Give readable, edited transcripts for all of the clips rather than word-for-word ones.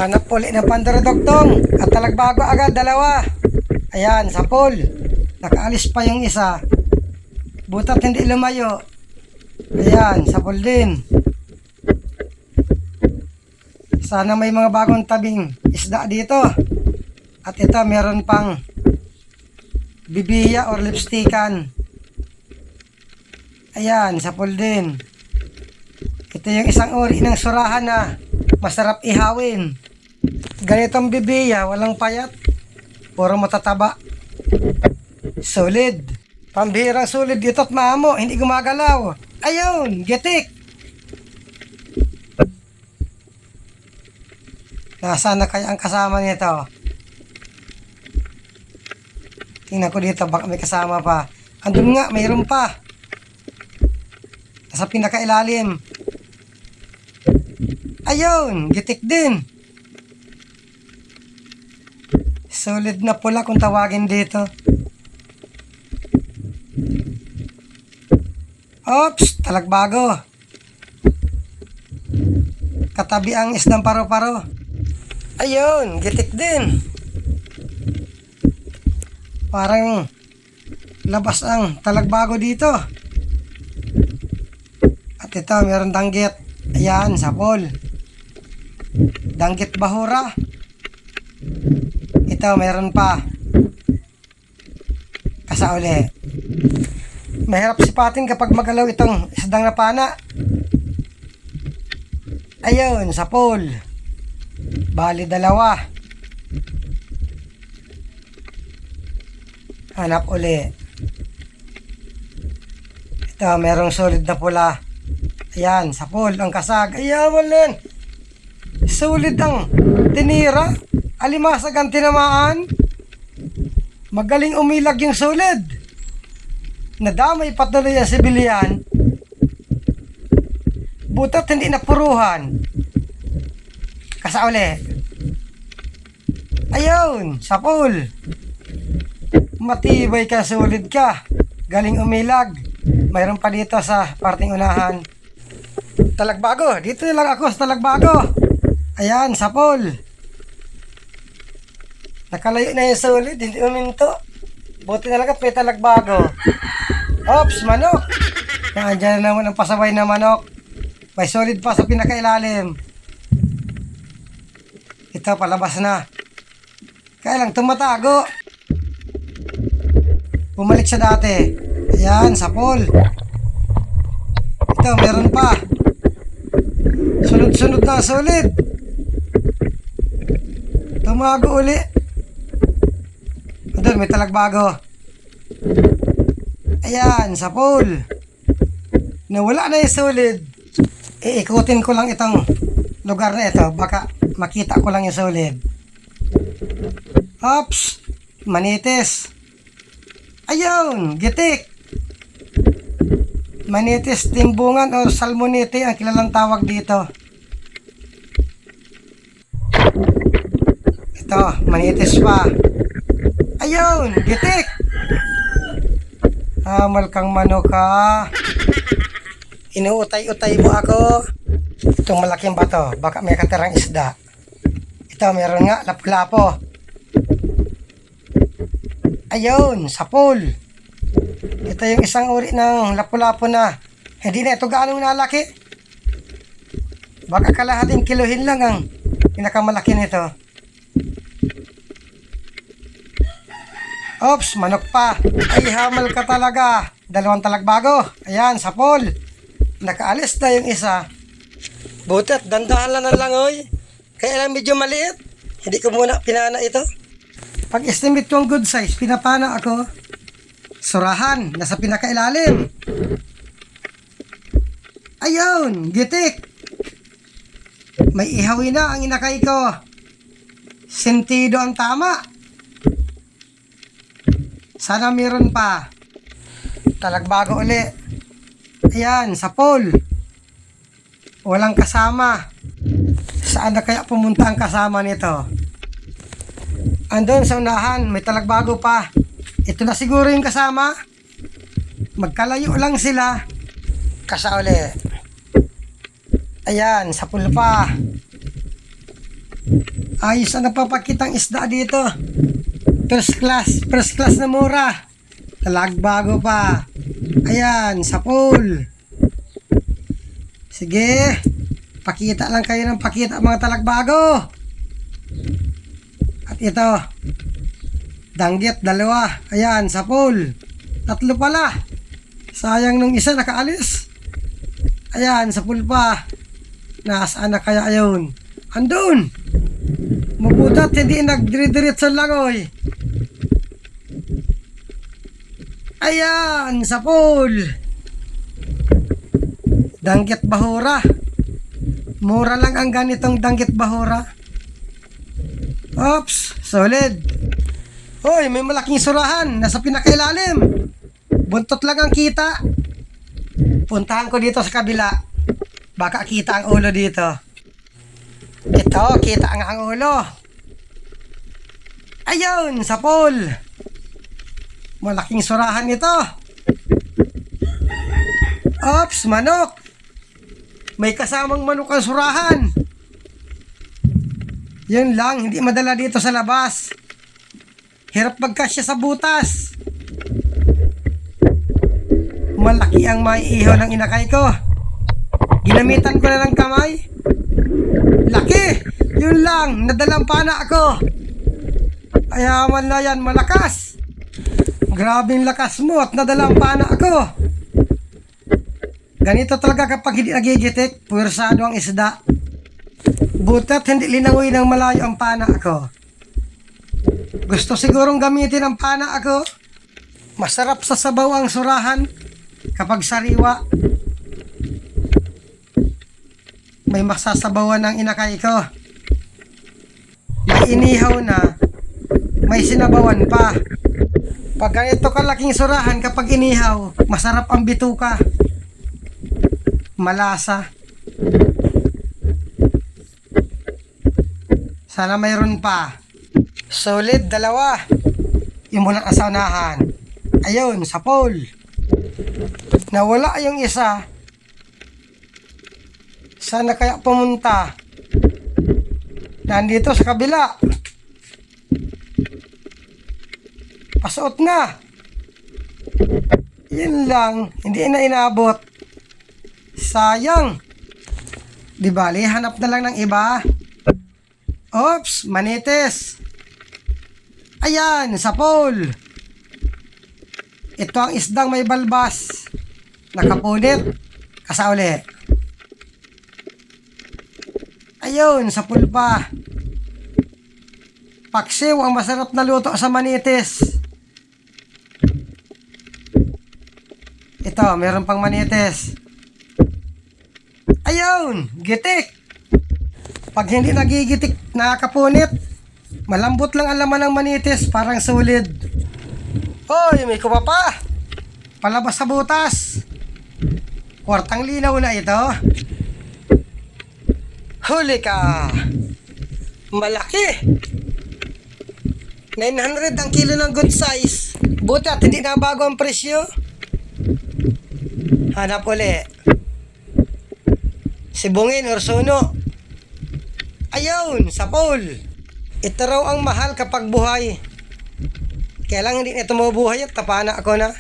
Hanap uli ng pandaradogtong at talagbago agad, dalawa. Ayan, sa pool. Nakaalis pa yung isa. Butat hindi lumayo. Ayan, sa pool din. Sana may mga bagong tabing isda dito. At ito, meron pang bibiya or lipstickan. Ayan, sa pool din. Ito yung isang uri ng surahan na masarap ihawin. Ganitong bibiya, walang payat. Puro matataba. Solid. Pambihirang solid ito at maamo, hindi gumagalaw. Ayun, getik. Nasaan na kaya ang kasama nito? Tingnan ko dito, baka may kasama pa. Andun nga, mayroon pa. Nasa pinakailalim. Ayun, gitik din. Solid na pula kung tawagin dito. Oops, talagbago. Katabi ang isdang paro-paro. Ayun, gitik din. Parang labas ang talagbago dito. At ito, meron danggit. Ayan, sa pool. Danggit bahura. Ito, meron pa. Kasauli. Mahirap sipatin kapag magalaw itong isdang napana. Ayun, sa pool. Bali, dalawa. Hanap uli. Ito, merong solid na pula. Ayan, sa pool, ang kasag. Ayan, walin. Solid ang tinira. Alimasag ang tinamaan. Magaling umilag yung solid. Nadamay patuloy ang sibilyan. Butat hindi napuruhan. Kasauli. Ayun, sa pool. Matibay ka, solid ka. Galing umilag. Mayroon pa dito sa parting unahan. Talagbago. Dito lang ako sa talagbago. Ayan, sa pool. Nakalayo na yung solid. Hindi uminto. Buti na lang at may talagbago. Ops, manok. Nandiyan na naman ang pasaway na manok. May solid pa sa pinakailalim. Ito, palabas na. Kaya lang tumatago. Bumalik siya dati. Ayan, sa pool. Ito, meron pa. Sunod-sunod na solid. Tumago uli. Doon, may talagbago. Ayan, sa pool. Nawala na yung solid. Iikutin ko lang itong lugar na ito. Baka makita ko lang yung solid. Ops! Manitis. Ayun! Gitik! Manitis timbungan o salmonite ang kilalang tawag dito. Ito, manitis pa. Ayun! Gitik! Hamal kang manok ha. Inuutay-utay mo ako. Itong malaking bato. Baka may katirang isda. Ito, meron nga. Lapu-lapo. Ayun, sa pool. Ito yung isang uri ng lapu-lapo na hindi na ito gaano nalaki. Baka kalahating kilohin lang ang pinakamalaki nito. Oops, manok pa. Ay, hamal ka talaga. Dalawang talagbago. Ayan, sa pool. Nakaalis na yung isa. Butit, dandahan lang lang, oy. Kaya lang medyo maliit. Hindi ko muna pinana ito. Pag-estimate ko ang good size, pinapana ako. Surahan, nasa pinakailalim. Ayun, gitik. May ihawi na ang inakay ko. Sentido ang tama. Sana meron pa. Talagbago uli. Ayan, sa pool. Walang kasama. Saan na kaya pumunta ang kasama nito? Andun sa unahan, may talagbago pa. Ito na siguro yung kasama. Magkalayo lang sila. Kasauli. Ayan, sa pool pa. Ayos ang napapakitang isda dito. First class na mura. Talagbago pa. Ayan, sa pool. Sige, pakita lang kayo ng pakita mga talagbago. At ito, danggit, dalawa. Ayan, sa pool. 3 pala. Sayang nung isa nakaalis. Ayan, sa pool pa. Nasaan na kaya yun? Andun. Mabutat, hindi nagdiridirit sa langoy. Ayan, sa pool. Danggit bahura. Mura lang ang ganitong danggit bahura. Oops, solid. Hoy, may malaking surahan. Nasa pinakailalim. Buntot lang ang kita. Puntahan ko dito sa kabila. Baka kita ang ulo dito. Ito, kita ang ulo. Ayun, sa pool. Malaking surahan ito. Ops, manok. May kasamang manok ang surahan. Yun lang, hindi madala dito sa labas. Hirap magkasya sa butas. Malaki ang maiihaw ng inakay ko. Ginamitan ko na ng kamay. Laki! Yun lang, nadalang pana ako. Ayaman na yan, malakas. Grabing lakas mo at nadalang pana ako. Ganito talaga kapag hindi nagigitik, puwersado ang isda. Butat hindi linangoy ng malayo ang pana ako. Gusto sigurong gamitin ang pana ako. Masarap sa sabaw ang surahan kapag sariwa. May masasabawan ng inakay ko. May inihaw na, may sinabawan pa. Pag ganito kalaking surahan kapag inihaw, masarap ang bituka. Malasa. Sana mayroon pa. Solid, 2. Yung munang asaunahan. Ayun, sa pool. Nawala yung isa. Sana kaya pumunta. Nandito sa kabila. Pasuot na. Yun lang. Hindi na inabot. Sayang. Di bali, hanap na lang ng iba. Oops, manitis. Ayan, sa pool. Ito ang isdang may balbas. Nakapunit. Kasauli. Ayun, sa pool pa. Paksiw ang masarap na luto sa manitis. Ito, meron pang manitis. Ayun, gitik. Pag hindi nagigitik, nakakapunit. Malambot lang ang laman ng manitis, parang solid. Hoy, may kupa pa. Palabas sa butas. Kwartang linaw na ito. Huli ka. Malaki. 900 ang kilo ng good size. Buti at hindi na bago ang presyo. Hanap uli. Sibungin or suno. Ayun, sa pool. Ito raw ang mahal kapag buhay. Kaya lang hindi ito mabuhay at tapana ako na.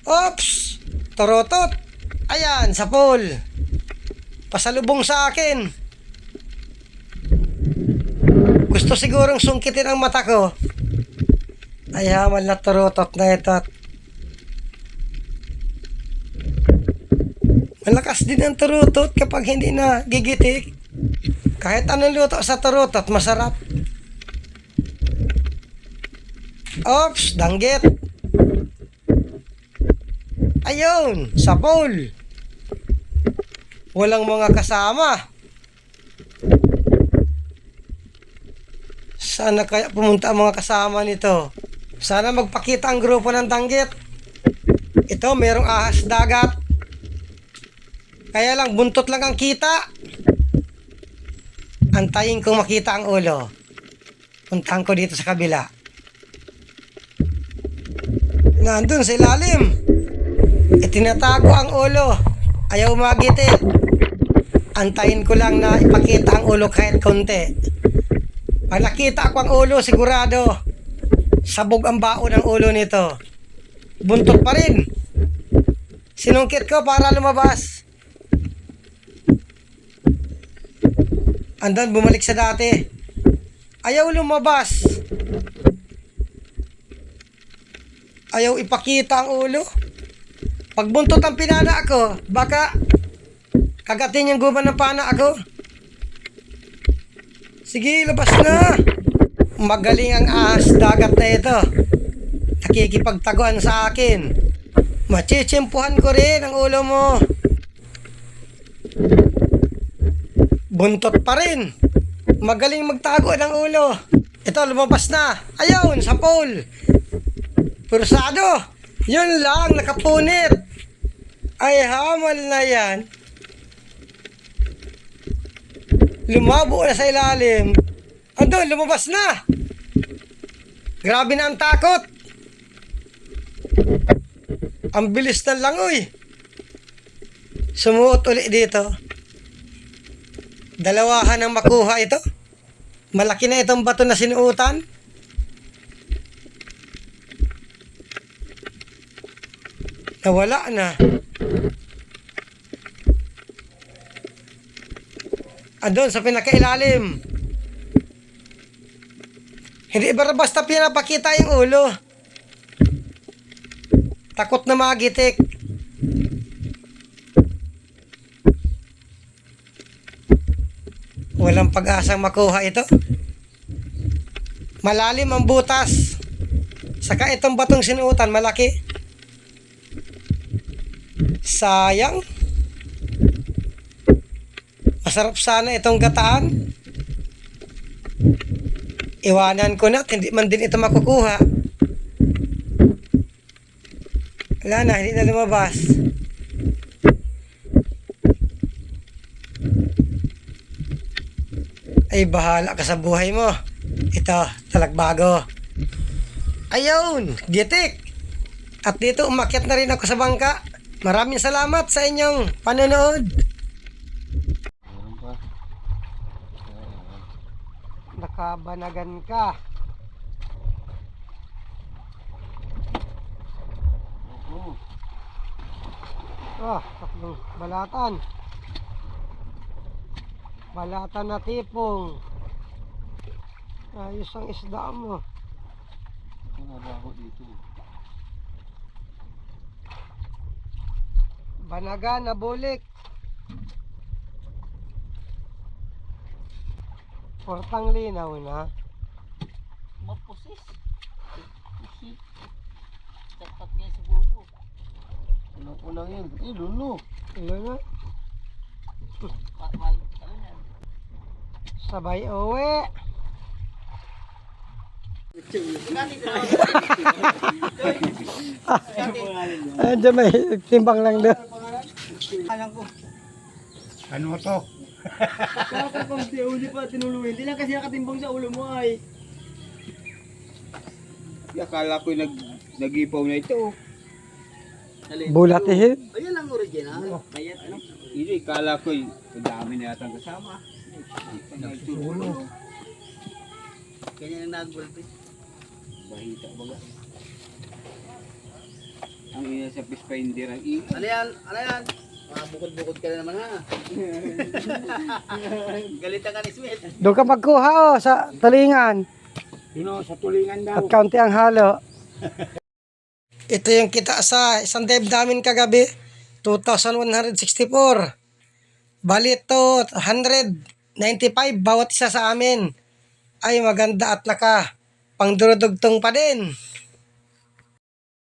Oops! Torotot. Ayan, sa pool. Pasalubong sa akin. Gusto sigurong sungkitin ang mata ko. Ay, hamal na torotot na ito. Malakas din ang turutot kapag hindi na gigitik. Kahit anong luto sa turutot, masarap. Oops, danggit. Ayun, sa pool. Walang mga kasama. Sana kaya pumunta ang mga kasama nito. Sana magpakita ang grupo ng danggit. Ito, merong ahas dagat. Kaya lang, buntot lang ang kita. Antayin kong makita ang ulo. Puntahan ko dito sa kabila. Nandun sa ilalim. Itinatago ang ulo. Ayaw magitik. Antayin ko lang na ipakita ang ulo kahit konti. Pag nakita ko ang ulo, sigurado, sabog ang baon ng ulo nito. Buntot pa rin. Sinungkit ko para lumabas. Andun, bumalik sa dati. Ayaw lumabas. Ayaw ipakita ang ulo. Pag buntot ang pinana ko, baka kagatin yung guban ng pana ako. Sige, labas na. Magaling ang ahas dagat na ito. Nakikipagtaguan sa akin. Machichimpuhan ko rin ang ulo mo. Buntot pa rin. Magaling magtago ng ulo. Ito, lumabas na. Ayun, sa pole. Pursado. Yun lang, nakapunit. Ay, hamal na yan. Lumabo na sa ilalim. Andun, lumabas na. Grabe na ang takot. Ang bilis ng langoy. Sumuot ulit dito. Dalawahan ang makuha ito. Malaki na itong bato na sinuutan. Nawala na. Andun sa pinakailalim. Hindi ba basta pinapakita yung ulo? Takot na magitik. Walang pag-asang makuha ito. Malalim ang butas. Saka itong batong sinuutan, malaki. Sayang. Masarap sana itong gataan. Iwanan ko na, hindi man din ito makukuha. Wala na, hindi na lumabas. Ay, bahala ka sa buhay mo. Ito, talagbago. Ayun, gitik. At dito, umakyat na rin ako sa bangka. Maraming salamat sa inyong panonood. Nakabanagan ka. Tatlong balatan. Balatan na tipong. Ayos ang isda mo. Nalaho dito. Banagan na bulik. Portang linaw na. Mapusis. Pusit. Tapat niya sa bubo. Unang yun. Lulo. Ilo na. Mal. Ano yan? Sabay uwi. Andiyan may timbang lang doon. Ano to? Bakit kung di uli pa tinuluin? Hindi lang kasi nakatimbang sa ulo mo ay. Akala ko nag-ipaw na ito. Bulatihin. Ayan ang original. Kaya ano? Hindi, akala ko dami na yata kasama. Nagsulo. Kanya nang nagbulto. Bahita baga. Ang ina sa fish-finder ang ina. Ano yan? Ano yan? Bukod-bukod ka na naman ha. Galit ka ni Smith. Doon ka magkuha sa tulingan. Sa tulingan daw. At kaunti ang halo. Ito yung kita sa isang dive namin kagabi. 2,164. Bali ito 195 bawat isa sa amin. Ay maganda at naka pangdurudugtong pa din.